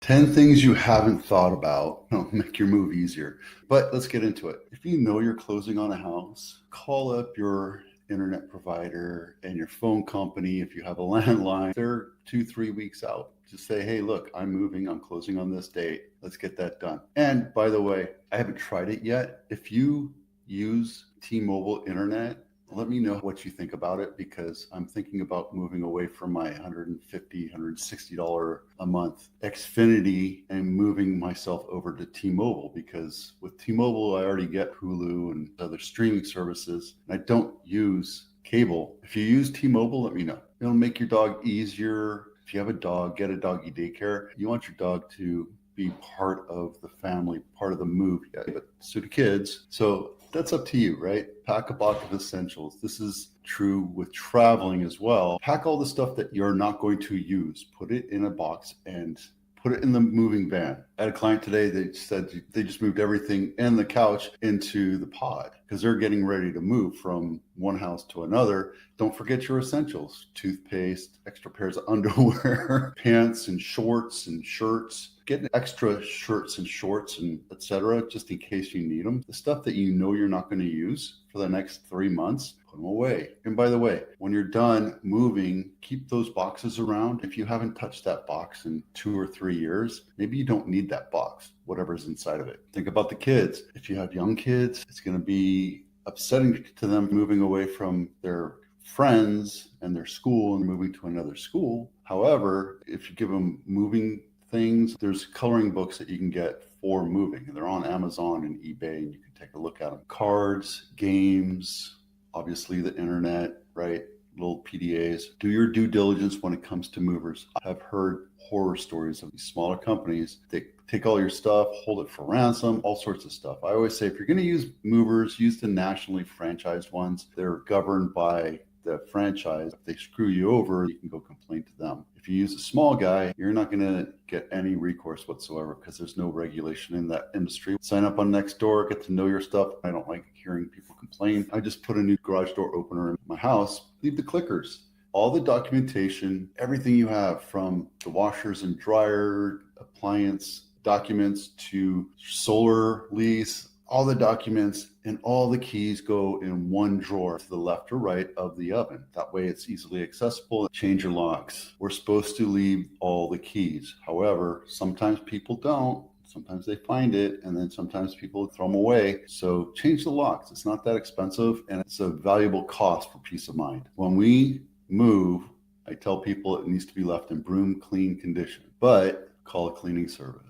10 things you haven't thought about. It'll make your move easier. But let's get into it. If you know you're closing on a house, call up your internet provider and your phone company. If you have a landline, they're 2, 3 weeks out. Just say, hey, look, I'm moving. I'm closing on this date. Let's get that done. And by the way, I haven't tried it yet. If you use T-Mobile internet, let me know what you think about it, because I'm thinking about moving away from my $150, $160 a month Xfinity and moving myself over to T-Mobile, because with T-Mobile, I already get Hulu and other streaming services. And I don't use cable. If you use T-Mobile, let me know. It'll make your dog easier. If you have a dog, get a doggy daycare. You want your dog to be part of the family, part of the move. Yeah, but so do kids. So that's up to you, right? Pack a box of essentials. This is true with traveling as well. Pack all the stuff that you're not going to use. Put it in a box and put it in the moving van. I had a client today that said they just moved everything and the couch into the pod because they're getting ready to move from one house to another. Don't forget your essentials: toothpaste, extra pairs of underwear, pants and shorts and shirts. Get extra shirts and shorts and etc. just in case you need them. The stuff that you know you're not going to use for the next 3 months, put them away. And by the way, when you're done moving, keep those boxes around. If you haven't touched that box in 2 or 3 years, maybe you don't need that box, whatever's inside of it. Think about the kids. If you have young kids, it's going to be upsetting to them moving away from their friends and their school and moving to another school. However, if you give them moving things, there's coloring books that you can get for moving, and they're on Amazon and eBay, and you can take a look at them. Cards, games, obviously the internet, right? Little PDAs. Do your due diligence when it comes to movers. I've heard horror stories of these smaller companies. They take all your stuff, hold it for ransom, all sorts of stuff. I always say, if you're going to use movers, use the nationally franchised ones. They're governed by the franchise. If they screw you over, you can go complain to them. If you use a small guy, you're not going to get any recourse whatsoever because there's no regulation in that industry. Sign up on Nextdoor, get to know your stuff. I don't like hearing people complain. I just put a new garage door opener in my house. Leave the clickers. All the documentation, everything you have, from the washers and dryer, appliance documents to solar lease, all the documents and all the keys go in one drawer to the left or right of the oven. That way it's easily accessible. Change your locks. We're supposed to leave all the keys. However, sometimes people don't. Sometimes they find it, and then sometimes people throw them away. So change the locks. It's not that expensive, and it's a valuable cost for peace of mind. When we move, I tell people it needs to be left in broom clean condition, but call a cleaning service.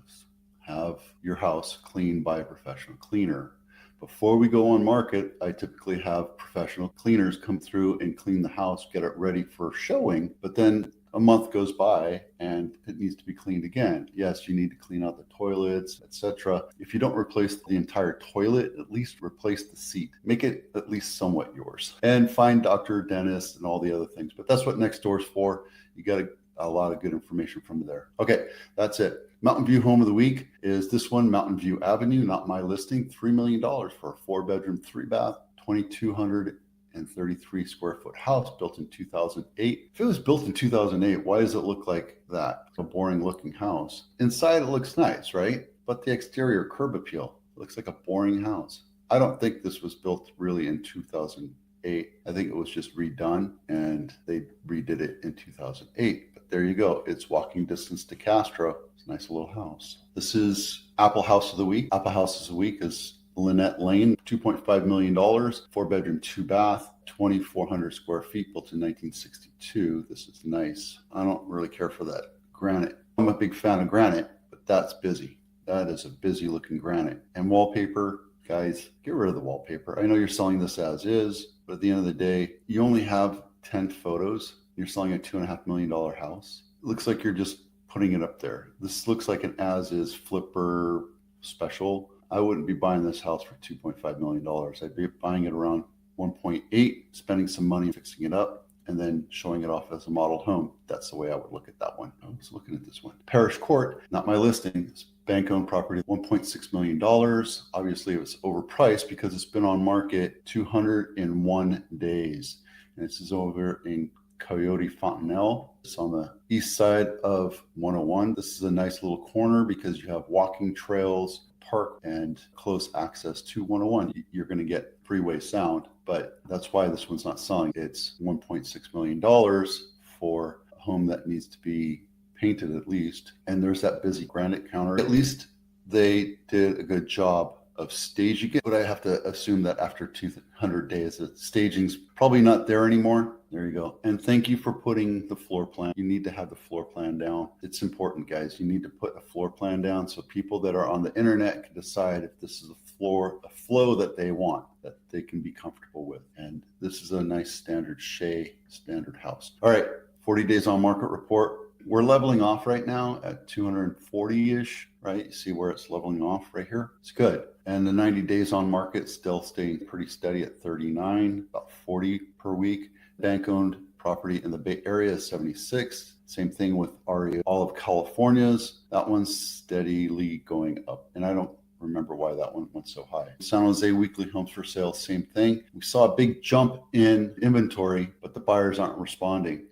Have your house cleaned by a professional cleaner. Before we go on market, I typically have professional cleaners come through and clean the house, get it ready for showing, but then a month goes by and it needs to be cleaned again. Yes, you need to clean out the toilets, etc. If you don't replace the entire toilet, at least replace the seat. Make it at least somewhat yours. And find doctor, dentist, and all the other things. But that's what Nextdoor's for. You got a lot of good information from there. Okay, that's it. Mountain View Home of the Week is this one, Mountain View Avenue, not my listing, $3 million for a 4-bedroom, 3-bath, 2,233 square foot house built in 2008. If it was built in 2008, why does it look like that? It's a boring looking house. Inside it looks nice, right? But the exterior curb appeal, it looks like a boring house. I don't think this was built really in 2008. I think it was just redone and they redid it in 2008. But there you go. It's walking distance to Castro. It's a nice little house. This is Apple House of the Week. Apple House of the Week is Lynette Lane, $2.5 million, 4-bedroom, 2-bath, 2,400 square feet, built in 1962. This is nice. I don't really care for that granite. I'm a big fan of granite, but that's busy. That is a busy looking granite. And wallpaper, guys, get rid of the wallpaper. I know you're selling this as is, but at the end of the day, you only have 10 photos. You're selling a $2.5 million house. It looks like you're just putting it up there. This looks like an as-is flipper special. I wouldn't be buying this house for $2.5 million. I'd be buying it around 1.8, spending some money fixing it up, and then showing it off as a model home. That's the way I would look at that one. I was looking at this one. Parish Court, not my listing. It's bank-owned property, $1.6 million. Obviously, it was overpriced because it's been on market 201 days. And this is over in Coyote Fontanelle. It's on the east side of 101. This is a nice little corner because you have walking trails, park, and close access to 101. You're going to get freeway sound, but that's why this one's not selling. It's $1.6 million for a home that needs to be painted at least. And there's that busy granite counter. At least they did a good job of staging it, but I have to assume that after 200 days, the staging's probably not there anymore. There you go. And thank you for putting the floor plan. You need to have the floor plan down. It's important, guys. You need to put a floor plan down so people that are on the internet can decide if this is a flow that they want, that they can be comfortable with. And this is a nice standard standard house. All right, 40 days on market report. We're leveling off right now at 240-ish, right? You see where it's leveling off right here? It's good. And the 90 days on market still staying pretty steady at 39, about 40 per week. Bank-owned property in the Bay Area is 76. Same thing with REO. All of California's, that one's steadily going up. And I don't remember why that one went so high. San Jose weekly homes for sale, same thing. We saw a big jump in inventory, but the buyers aren't responding.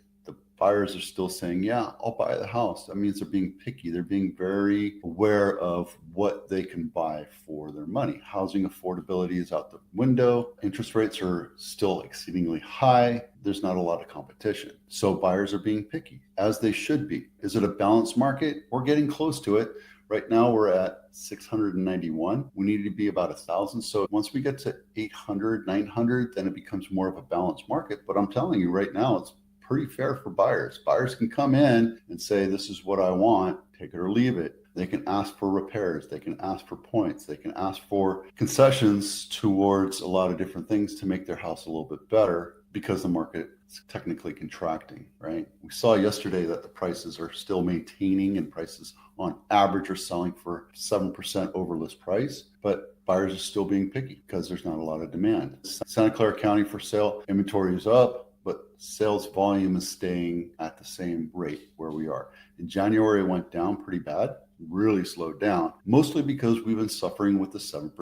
Buyers are still saying, yeah, I'll buy the house. That means they're being picky. They're being very aware of what they can buy for their money. Housing affordability is out the window. Interest rates are still exceedingly high. There's not a lot of competition. So buyers are being picky, as they should be. Is it a balanced market? We're getting close to it. Right now we're at 691. We need to be about 1,000. So once we get to 800, 900, then it becomes more of a balanced market. But I'm telling you right now, it's pretty fair for buyers. Buyers can come in and say, this is what I want, take it or leave it. They can ask for repairs. They can ask for points. They can ask for concessions towards a lot of different things to make their house a little bit better because the market is technically contracting, right? We saw yesterday that the prices are still maintaining and prices on average are selling for 7% over list price, but buyers are still being picky because there's not a lot of demand. Santa Clara County for sale, inventory is up, but sales volume is staying at the same rate where we are. In January, it went down pretty bad, really slowed down, mostly because we've been suffering with the 7%